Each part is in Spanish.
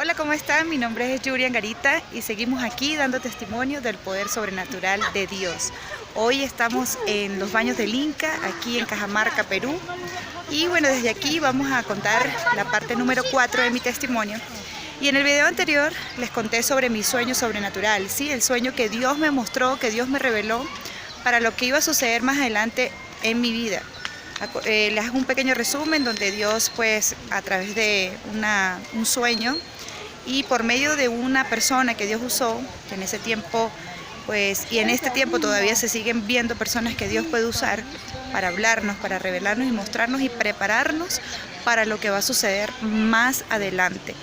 Hola, ¿cómo están? Mi nombre es Yuri Angarita y seguimos aquí dando testimonio del poder sobrenatural de Dios. Hoy estamos en los baños del Inca, aquí en Cajamarca, Perú. Y bueno, desde aquí vamos a contar la parte número 4 de mi testimonio. Y en el video anterior les conté sobre mi sueño sobrenatural, ¿sí? El sueño que Dios me mostró, que Dios me reveló para lo que iba a suceder más adelante en mi vida. Les hago un pequeño resumen donde Dios, pues, a través de un sueño y por medio de una persona que Dios usó, que en ese tiempo, pues, y en este tiempo todavía se siguen viendo personas que Dios puede usar para hablarnos, para revelarnos y mostrarnos y prepararnos para lo que va a suceder más adelante.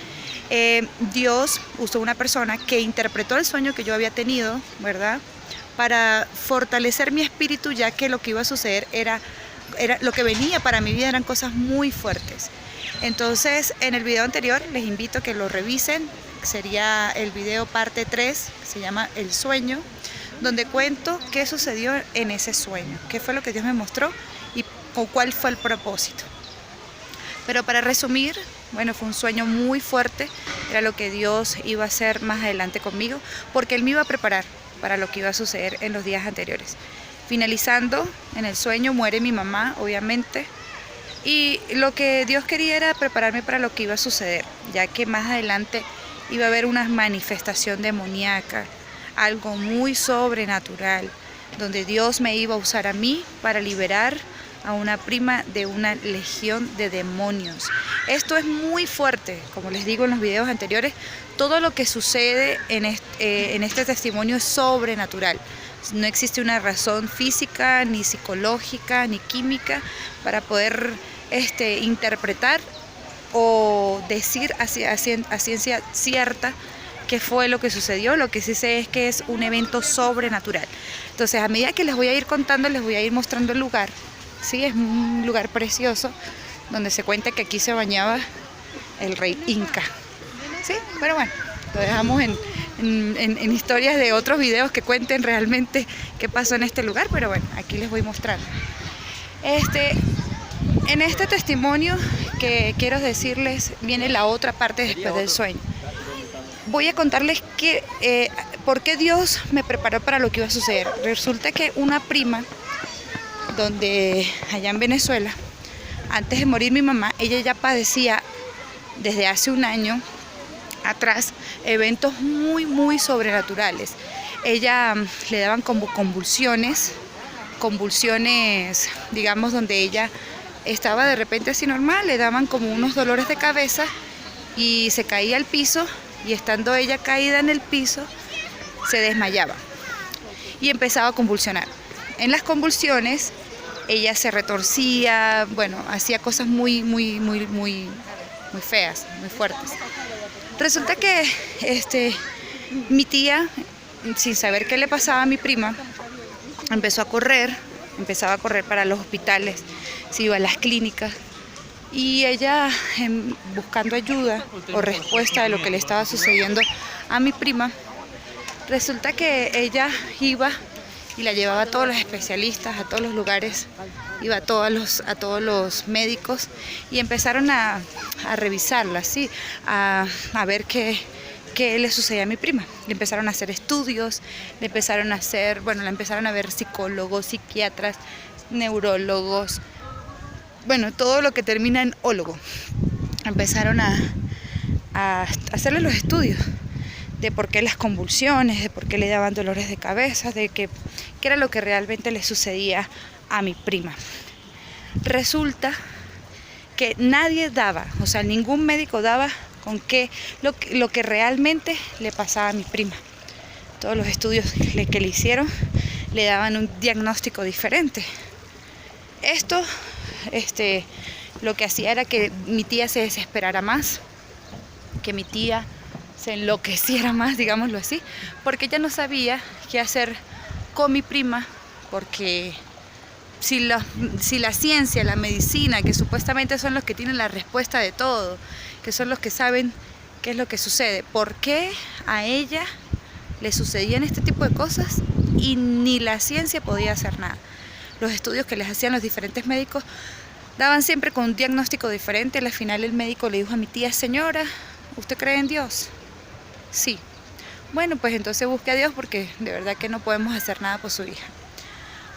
Dios usó una persona que interpretó el sueño que yo había tenido, ¿verdad?, para fortalecer mi espíritu, ya que lo que iba a suceder era lo que venía para mi vida, eran cosas muy fuertes. Entonces, en el video anterior les invito a que lo revisen. Sería el video parte 3, que se llama El Sueño, donde cuento qué sucedió en ese sueño, qué fue lo que Dios me mostró y cuál fue el propósito. Pero para resumir, bueno, fue un sueño muy fuerte, era lo que Dios iba a hacer más adelante conmigo, porque Él me iba a preparar para lo que iba a suceder en los días anteriores. Finalizando, en el sueño muere mi mamá, obviamente, y lo que Dios quería era prepararme para lo que iba a suceder, ya que más adelante iba a haber una manifestación demoníaca, algo muy sobrenatural, donde Dios me iba a usar a mí para liberar a una prima de una legión de demonios. Esto es muy fuerte, como les digo en los videos anteriores, todo lo que sucede en este testimonio es sobrenatural. No existe una razón física, ni psicológica, ni química para poder interpretar o decir a ciencia cierta qué fue lo que sucedió. Lo que sí sé es que es un evento sobrenatural. Entonces, a medida que les voy a ir contando, les voy a ir mostrando el lugar. Sí, es un lugar precioso donde se cuenta que aquí se bañaba el rey Inca. Sí, pero bueno, lo dejamos en historias de otros videos que cuenten realmente qué pasó en este lugar, pero bueno, aquí les voy mostrando. En este testimonio que quiero decirles viene la otra parte después del sueño. Voy a contarles por qué Dios me preparó para lo que iba a suceder. Resulta que una prima, donde allá en Venezuela, antes de morir mi mamá, ella ya padecía desde hace un año atrás eventos muy sobrenaturales. Ella le daban como convulsiones, digamos, donde ella estaba de repente así normal, le daban como unos dolores de cabeza y se caía al piso, y estando ella caída en el piso se desmayaba y empezaba a convulsionar. En las convulsiones ella se retorcía, bueno, hacía cosas muy feas, muy fuertes. Resulta que mi tía, sin saber qué le pasaba a mi prima, empezaba a correr para los hospitales, se iba a las clínicas, y ella, buscando ayuda o respuesta de lo que le estaba sucediendo a mi prima, resulta que ella iba y la llevaba a todos los especialistas, a todos los lugares, iba a todos los médicos, y empezaron a revisarla, ¿sí? a ver qué le sucedía a mi prima. Le empezaron a hacer estudios, la empezaron a ver psicólogos, psiquiatras, neurólogos, bueno, todo lo que termina en ólogo. Empezaron a hacerle los estudios de por qué las convulsiones, de por qué le daban dolores de cabeza, de qué era lo que realmente le sucedía a mi prima. Resulta que nadie daba, o sea, ningún médico daba con lo que realmente le pasaba a mi prima. Todos los estudios que le hicieron le daban un diagnóstico diferente. Esto, lo que hacía era que mi tía se desesperara más, que mi tía se enloqueciera más, digámoslo así, porque ella no sabía qué hacer con mi prima, porque si la ciencia, la medicina, que supuestamente son los que tienen la respuesta de todo, que son los que saben qué es lo que sucede, ¿por qué a ella le sucedían este tipo de cosas y ni la ciencia podía hacer nada? Los estudios que les hacían los diferentes médicos daban siempre con un diagnóstico diferente. Al final el médico le dijo a mi tía: señora, ¿Usted cree en Dios? Sí. Bueno, pues entonces busque a Dios porque de verdad que no podemos hacer nada por su hija.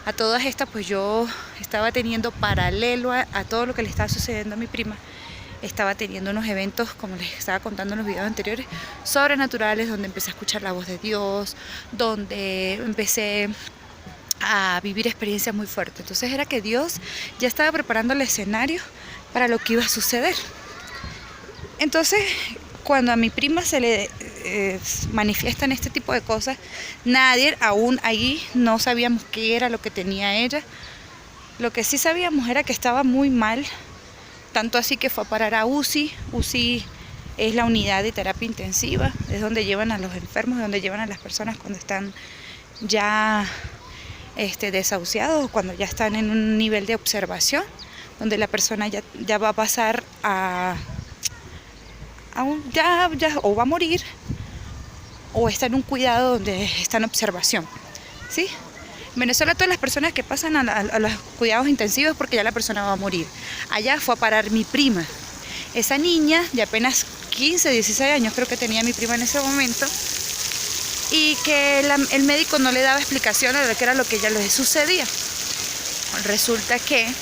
A todas estas, pues yo estaba teniendo paralelo a todo lo que le estaba sucediendo a mi prima. Estaba teniendo unos eventos, como les estaba contando en los videos anteriores, sobrenaturales, donde empecé a escuchar la voz de Dios, donde empecé a vivir experiencias muy fuertes. Entonces era que Dios ya estaba preparando el escenario para lo que iba a suceder. Entonces, cuando a mi prima se le manifiestan este tipo de cosas, nadie aún ahí no sabíamos qué era lo que tenía ella. Lo que sí sabíamos era que estaba muy mal, tanto así que fue a parar a UCI. UCI es la unidad de terapia intensiva, es donde llevan a los enfermos, es donde llevan a las personas cuando están ya desahuciados, cuando ya están en un nivel de observación, donde la persona ya va a pasar o va a morir, o está en un cuidado donde está en observación, ¿sí? En Venezuela todas las personas que pasan a los cuidados intensivos porque ya la persona va a morir. Allá fue a parar mi prima. Esa niña de apenas 15, 16 años creo que tenía mi prima en ese momento, y que el médico no le daba explicación de qué era lo que ella le sucedía. Resulta que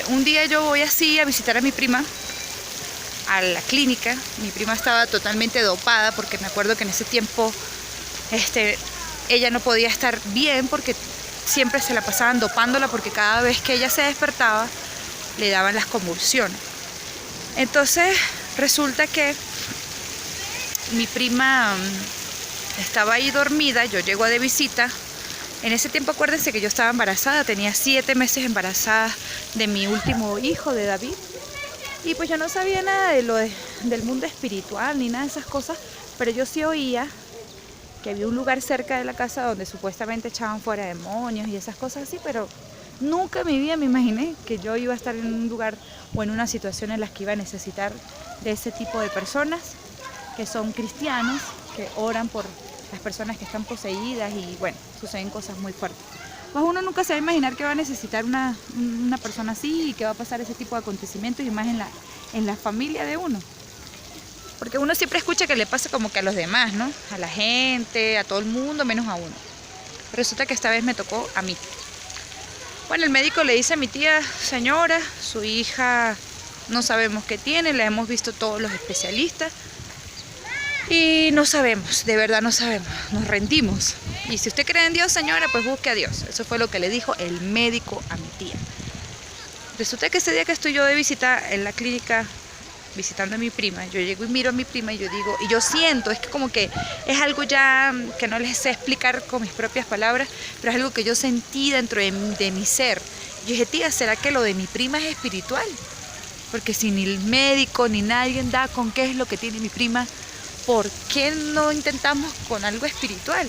un día yo voy así a visitar a mi prima a la clínica. Mi prima estaba totalmente dopada porque me acuerdo que en ese tiempo ella no podía estar bien porque siempre se la pasaban dopándola, porque cada vez que ella se despertaba le daban las convulsiones. Entonces resulta que mi prima estaba ahí dormida, yo llego de visita. En ese tiempo acuérdense que yo estaba embarazada, tenía 7 meses embarazada de mi último hijo, de David. Y pues yo no sabía nada del mundo espiritual ni nada de esas cosas, pero yo sí oía que había un lugar cerca de la casa donde supuestamente echaban fuera demonios y esas cosas así, pero nunca en mi vida me imaginé que yo iba a estar en un lugar o en una situación en la que iba a necesitar de ese tipo de personas que son cristianos, que oran por las personas que están poseídas, y bueno, suceden cosas muy fuertes. Pues uno nunca se va a imaginar que va a necesitar una persona así y que va a pasar ese tipo de acontecimientos, y más en la familia de uno. Porque uno siempre escucha que le pasa como que a los demás, ¿no? A la gente, a todo el mundo, menos a uno. Resulta que esta vez me tocó a mí. Bueno, el médico le dice a mi tía: señora, su hija no sabemos qué tiene, la hemos visto todos los especialistas y no sabemos, de verdad no sabemos, nos rendimos. Y si usted cree en Dios, señora, pues busque a Dios. Eso fue lo que le dijo el médico a mi tía. Resulta que ese día que estoy yo de visita en la clínica, visitando a mi prima, yo llego y miro a mi prima y yo digo, y yo siento, es que como que es algo ya que no les sé explicar con mis propias palabras, pero es algo que yo sentí dentro de mi ser. Yo dije: tía, ¿será que lo de mi prima es espiritual? Porque si ni el médico ni nadie da con qué es lo que tiene mi prima, ¿por qué no intentamos con algo espiritual?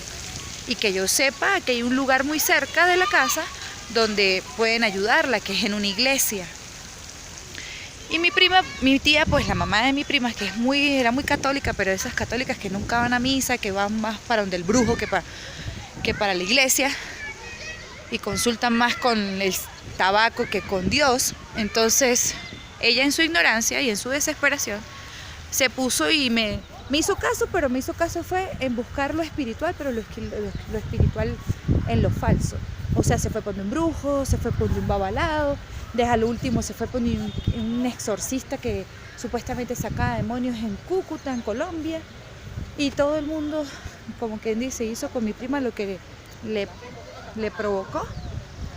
Y que yo sepa que hay un lugar muy cerca de la casa donde pueden ayudarla, que es en una iglesia. Y mi prima, mi tía, pues la mamá de mi prima, que era muy católica, pero esas católicas que nunca van a misa, que van más para donde el brujo que para la iglesia, y consultan más con el tabaco que con Dios. Entonces ella, en su ignorancia y en su desesperación, se puso y me hizo caso, pero me hizo caso fue en buscar lo espiritual, pero lo espiritual en lo falso. O sea, se fue por un brujo, se fue por un babalado, desde lo último se fue por un exorcista que supuestamente sacaba demonios en Cúcuta, en Colombia, y todo el mundo, como quien dice, hizo con mi prima lo que le provocó,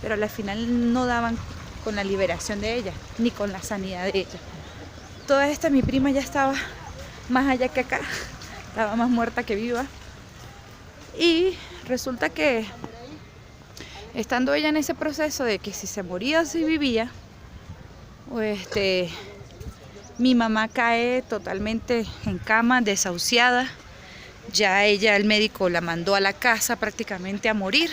pero al final no daban con la liberación de ella, ni con la sanidad de ella. Toda esta mi prima ya estaba más allá que acá, estaba más muerta que viva, y resulta que estando ella en ese proceso de que si se moría o si vivía, mi mamá cae totalmente en cama, desahuciada. Ya ella, el médico la mandó a la casa prácticamente a morir,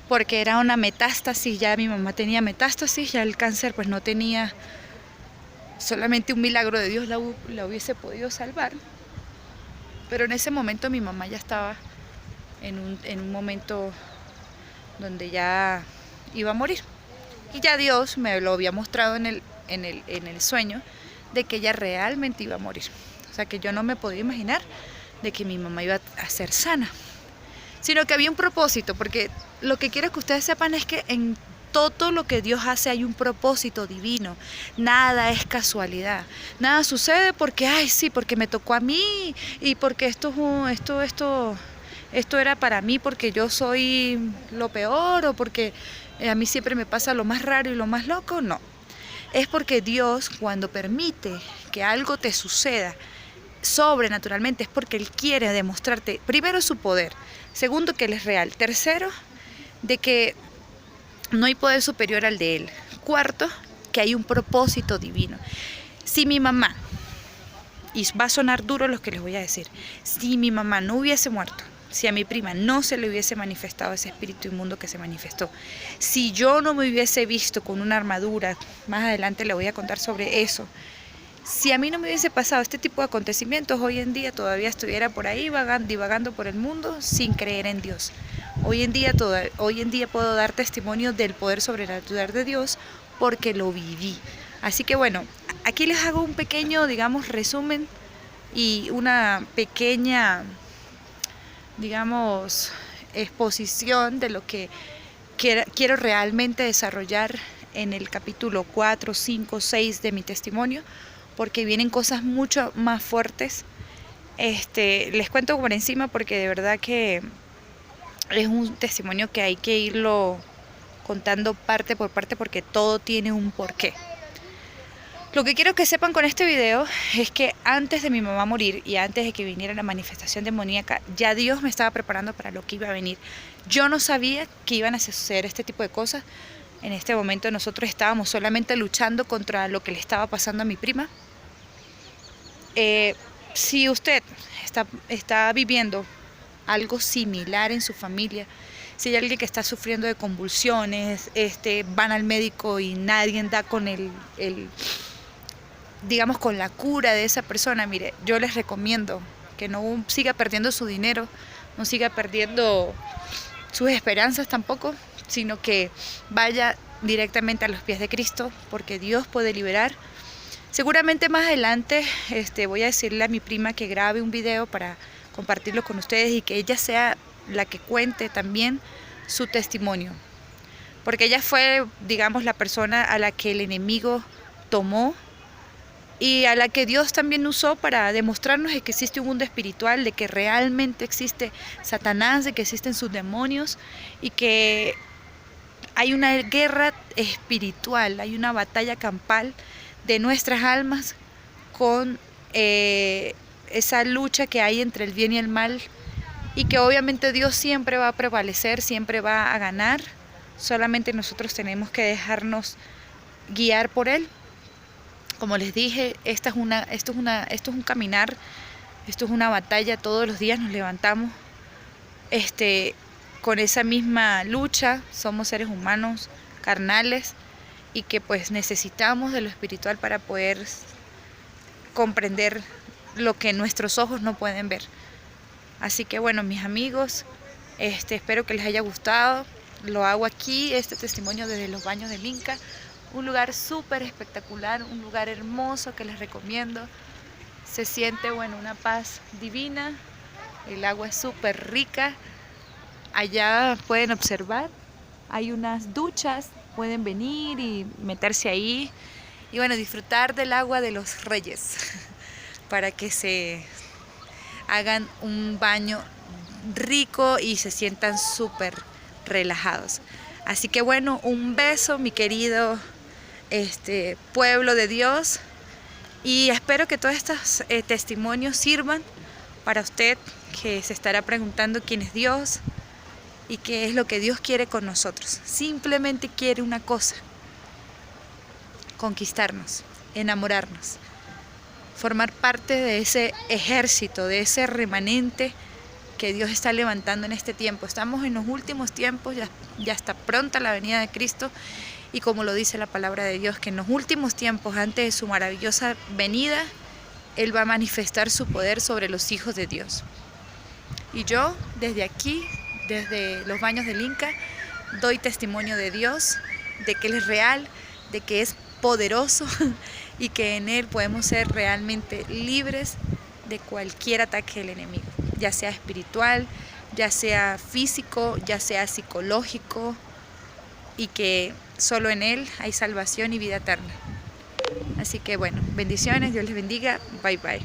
porque era una metástasis, ya mi mamá tenía metástasis, ya el cáncer pues no tenía, solamente un milagro de Dios la hubiese podido salvar. Pero en ese momento mi mamá ya estaba en un momento donde ya iba a morir. Y ya Dios me lo había mostrado en el sueño de que ella realmente iba a morir. sea que yo no me podía imaginar de que mi mamá iba a ser sana, sino que había un propósito, porque lo que quiero que ustedes sepan es que en todo lo que Dios hace hay un propósito divino. Nada es casualidad. Nada sucede porque, ay, sí, porque me tocó a mí y porque esto era para mí porque yo soy lo peor o porque a mí siempre me pasa lo más raro y lo más loco. No. Es porque Dios, cuando permite que algo te suceda sobrenaturalmente, es porque Él quiere demostrarte, primero, su poder. Segundo, que Él es real. Tercero, de que no hay poder superior al de Él. Cuarto, que hay un propósito divino. Si mi mamá, y va a sonar duro lo que les voy a decir, si mi mamá no hubiese muerto, si a mi prima no se le hubiese manifestado ese espíritu inmundo que se manifestó, si yo no me hubiese visto con una armadura, más adelante le voy a contar sobre eso, si a mí no me hubiese pasado este tipo de acontecimientos, hoy en día todavía estuviera por ahí divagando por el mundo sin creer en Dios. Hoy en día puedo dar testimonio del poder sobrenatural de Dios porque lo viví. Así que bueno, aquí les hago un pequeño, digamos, resumen y una pequeña, digamos, exposición de lo que quiero realmente desarrollar en el capítulo 4, 5, 6 de mi testimonio, porque vienen cosas mucho más fuertes. Les cuento por encima porque de verdad que es un testimonio que hay que irlo contando parte por parte porque todo tiene un porqué. Lo que quiero que sepan con este video es que antes de mi mamá morir y antes de que viniera la manifestación demoníaca, ya Dios me estaba preparando para lo que iba a venir. Yo no sabía que iban a suceder este tipo de cosas. En este momento nosotros estábamos solamente luchando contra lo que le estaba pasando a mi prima. Si usted está viviendo algo similar en su familia, si hay alguien que está sufriendo de convulsiones, van al médico y nadie da con digamos, con la cura de esa persona, mire, yo les recomiendo que no siga perdiendo su dinero, no siga perdiendo sus esperanzas tampoco, sino que vaya directamente a los pies de Cristo, porque Dios puede liberar. Seguramente más adelante voy a decirle a mi prima que grabe un video para compartirlo con ustedes y que ella sea la que cuente también su testimonio, porque ella fue, digamos, la persona a la que el enemigo tomó y a la que Dios también usó para demostrarnos de que existe un mundo espiritual, de que realmente existe Satanás, de que existen sus demonios y que hay una guerra espiritual, hay una batalla campal de nuestras almas con esa lucha que hay entre el bien y el mal, y que obviamente Dios siempre va a prevalecer, siempre va a ganar. Solamente nosotros tenemos que dejarnos guiar por Él. Como les dije, esto es un caminar, esto es una batalla. Todos los días nos levantamos con esa misma lucha. Somos seres humanos carnales y que pues necesitamos de lo espiritual para poder comprender lo que nuestros ojos no pueden ver. Así que bueno, mis amigos, espero que les haya gustado. Lo hago aquí, este testimonio desde los Baños del Inca, un lugar súper espectacular, un lugar hermoso que les recomiendo. Se siente, bueno, una paz divina, el agua es súper rica. Allá pueden observar, hay unas duchas, pueden venir y meterse ahí y bueno, disfrutar del agua de los reyes para que se hagan un baño rico y se sientan súper relajados. Así que bueno, un beso, mi querido pueblo de Dios, y espero que todos estos testimonios sirvan para usted que se estará preguntando quién es Dios y qué es lo que Dios quiere con nosotros. Simplemente quiere una cosa: conquistarnos, enamorarnos, formar parte de ese ejército, de ese remanente que Dios está levantando en este tiempo. Estamos en los últimos tiempos, ya está pronta la venida de Cristo, y como lo dice la palabra de Dios, que en los últimos tiempos, antes de su maravillosa venida, Él va a manifestar su poder sobre los hijos de Dios. Y yo, desde aquí, desde los Baños del Inca, doy testimonio de Dios, de que Él es real, de que es poderoso y que en Él podemos ser realmente libres de cualquier ataque del enemigo, ya sea espiritual, ya sea físico, ya sea psicológico, y que solo en Él hay salvación y vida eterna. Así que bueno, bendiciones, Dios les bendiga, bye bye.